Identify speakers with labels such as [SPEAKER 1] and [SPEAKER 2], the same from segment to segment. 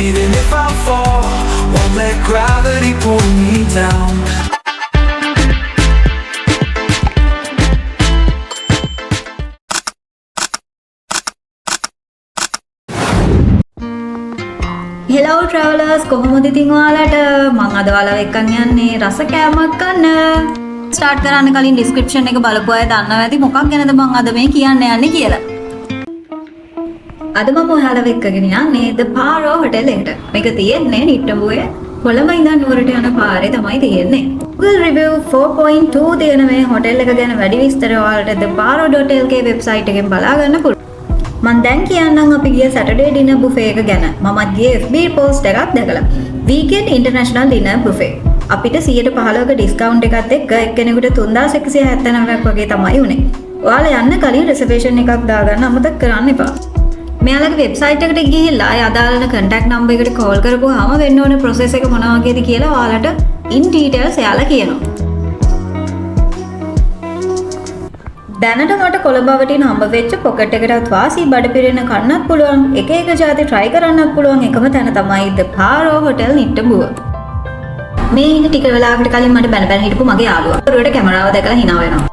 [SPEAKER 1] even if I fall, won't let gravity pull me down.
[SPEAKER 2] Hello travelers, කොහොමද ඉතින් ඔයාලට? මම අද ඔයාලව එක්කන් යන්නේ රස කෑමක් ගන්න. ස්ටාර්ට් කරන්න කලින් ඩිස්ක්‍රිප්ෂන් එක බලපු අය දන්නවා ඇති මොකක් ගැනද මම අද මේ කියන්න යන්නේ කියලා. අද මම ඔයාලව එක්කගෙන යන්නේ The Paro Hotel එකට. මේක තියෙන්නේ නිට්ටඹුවේ කොළඹ ඉඳන් නුවරට යන පාරේ තමයි තියෙන්නේ. Google review 4.2 තියෙන මේ හොටෙල් එක ගැන වැඩි විස්තර ඔයාලට The Paro.lk වෙබ්සයිට් එකෙන් බලා ගන්න පුළුවන්. මම දැන් කියන්නම් අපි ගිය Saturday dinner buffet එක ගැන. මමත් ගියේ FB post එකක් දැකලා. Weekend international dinner buffet. අපිට 115ක ඩිස්කවුන්ට් එකත් එක්ක එක්කෙනෙකුට 3179ක් වගේ තමයි උනේ. ඔයාලා යන්න කලින් රිසර්වේෂන් එකක් දාගන්න අමතක කරන්න එපා. මෙයාලගේ වෙබ්සයිට් එකට ගිහිල්ලා ඒ අදාළ contact number එකට call කරපුවාම වෙන්න ඕන process එක මොනවා වගේද කියලා ඔයාලට in details එයාලා කියනවා. දැනට මට කොළඹ වටින් හම්බ වෙච්ච පොකට් එකටත් වාසි බඩ පිරෙන කන්නත් පුළුවන් එක එක જાති try කරන්නත් පුළුවන් එකම තැන තමයි The Paro Hotel නිට්ටඹුව. මේ ඉන්න ටික වෙලාවකට කලින් මට බැන බැන හිටපු මගේ යාළුවා. උඩට කැමරාව දැකලා hina වෙනවා.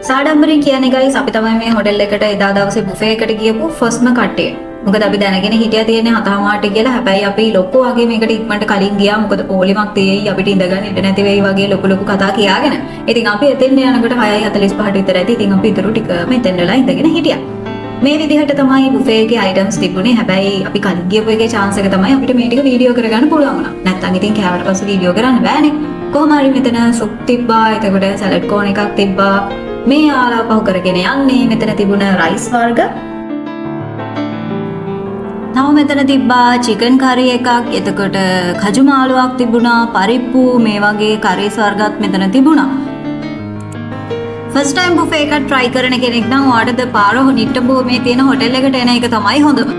[SPEAKER 2] සාඩම්බරින් කියන්නේ guys අපි තමයි මේ හොටෙල් එකට එදා දවසේ බුෆේ එකට ගියපු ෆස්ට්ම කට්ටිය. මොකද අපි දැනගෙන හිටියා තියෙන්නේ 7:00ට කියලා. හැබැයි අපි ලොකු වගේ මේකට ඉක්මනට කලින් ගියා. මොකද පොලිමක් තියෙයි අපිට ඉඳගන්න ඉඩ නැති වෙයි වගේ ලොකු කතා කියාගෙන. ඉතින් අපි එතෙන් යනකොට 6:45ට විතර ඇති. ඉතින් අපි ඊටු ටික මෙතෙන් වෙලා ඉඳගෙන හිටියා. මේ විදිහට තමයි බුෆේ එකේ අයිටම්ස් තිබුණේ. හැබැයි අපි කලින් ගියපු එකේ chance එක තමයි අපිට මේ ටික වීඩියෝ කරගන්න පුළුවන් වුණා. නැත්තම් ඉතින් කෑවට පස්සේ වීඩියෝ කරන්න බෑනේ. කොහොම හරි මෙතන සුප් තිබ්බා. එතකොට සලාඩ් කෝන් එකක් තිබ්බා. මේ ආලාපහු කරගෙන යන්නේ මෙතන තිබුණ රයිස් වර්ග. තව මෙතන තිබ්බා චිකන් කරි එකක්. එතකොට කජු මාළුවක් තිබුණා. පරිප්පු මේ වගේ කරිස් වර්ගත් මෙතන තිබුණා. ෆස්ට් ටයිම් බුෆේ එකක් try කරන කෙනෙක් නම් ඔයාට The Paro නිට්ටඹුව මේ තියෙන හොටෙල් එකට එන එක තමයි හොඳම.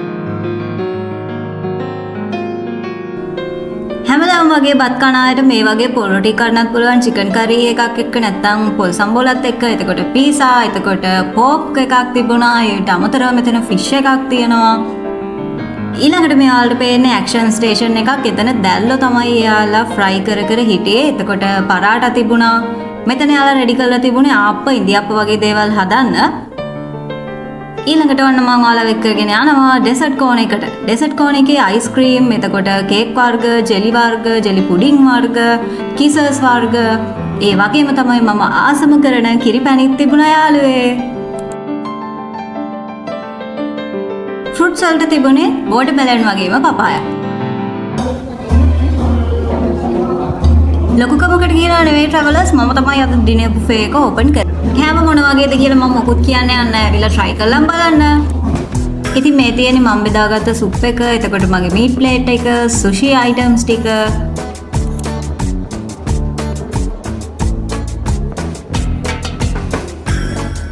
[SPEAKER 2] හැමදාම වගේ බත් කන අයට මේ වගේ පොල් රොටි කන්නත් පුළුවන්. චිකන් කරි එකක් එක්ක නැත්නම් පොල් සම්බෝලත් එක්ක. එතකොට පීසා, එතකොට පෝක් එකක් තිබුණා. ඊට අමතරව මෙතන ෆිෂ් එකක් තියෙනවා. ඊළඟට මෙයාලට පේන්නේ ඇක්ෂන් ස්ටේෂන් එකක්. එතන දැල්ලෝ තමයි එයාලා ෆ්‍රයි කර හිටියේ. එතකොට පරාටා තිබුණා. මෙතන එයාලා රෙඩි කරලා තිබුණේ ආප්ප ඉන්දියාප්ප වගේ දේවල් හදන්න. ඊළඟට ඔන්න මම ඔයාලව එක්කගෙන යනවා ඩෙසර්ට් කෝන් එකට. ඩෙසර්ට් කෝන් එකේ අයිස්ක්‍රීම්, එතකොට කේක් වර්ග, ජෙලි වර්ග, ජෙලි පුඩින් වර්ග, කිසර්ස් වර්ග, ඒ වගේම තමයි මම ආසම කරන කිරි පැණිත් තිබුණා යාළුවේ. ෆෘට්ස් වලට තිබුණේ වෝටර්මෙලන් වගේම පපායා. ලොකුකමකට කියලා නෙවෙයි travelers, මම තමයි අද ඩිනර් බුෆේ එක ඕපන් කරේ. කෑම මොන වගේද කියලා මම මොකුත් කියන්නේ නැහැ. ඇවිල්ලා try කරලා බලන්න. ඉතින් මේ තියෙන්නේ මම බෙදාගත්ත සුප් එක, එතකොට මගේ මීට් ප්ලේට් එක, සුෂි අයිටම්ස් ටික.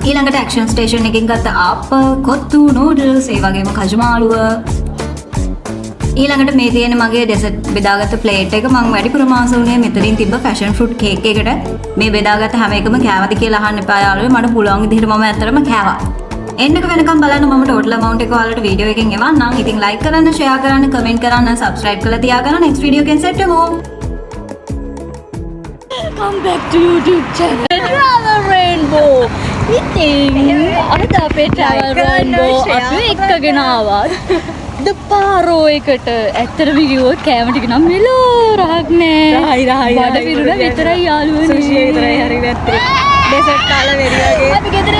[SPEAKER 2] ඊළඟට ඇක්ෂන් ස්ටේෂන් එකෙන් ගත්ත ආප්ප, කොත්තු, නූඩල්ස්, ඒ වගේම කජු මාළුව. ඊළඟට මේ තියෙන මගේ ඩෙසර්ට් බෙදාගත්ත ප්ලේට් එක. මම වැඩිපුරම ආස වුණේ මෙතනින් තිබ්බ ෆැෂන් ෆෘට් කේක් එකට. මේ බෙදාගත්ත හැම එකම කෑවද කියලා අහන්න එපා යාළුවෝ. මට පුළුවන් විදිහට මම ඇත්තටම කෑවා. එන්නක වෙනකම් බලන්න මම ටෝටල් amount එක ඔයාලට වීඩියෝ එකෙන් එවන්නම්. ඉතින් like කරන්න, share කරන්න, comment කරන්න, subscribe කරලා තියාගන්න. next video එකෙන් set වෙමු.
[SPEAKER 3] Come back to YouTube channel Travel Rainbow. ඉතින් අද අපේ Travel Rainbow අපි එක්කගෙන ආවා The Paro එකට. ඇත්තටම කිව්වොත් කෑම ටික නම් මෙලෝ රහක් නෑ. රහයි බඩ පිරුණ විතරයි යාළුවනේ. සුෂි විතරයි හරි නැත්තේ. ඩෙසර්ට් කාලා වෙරි වගේ. අපි ගෙදර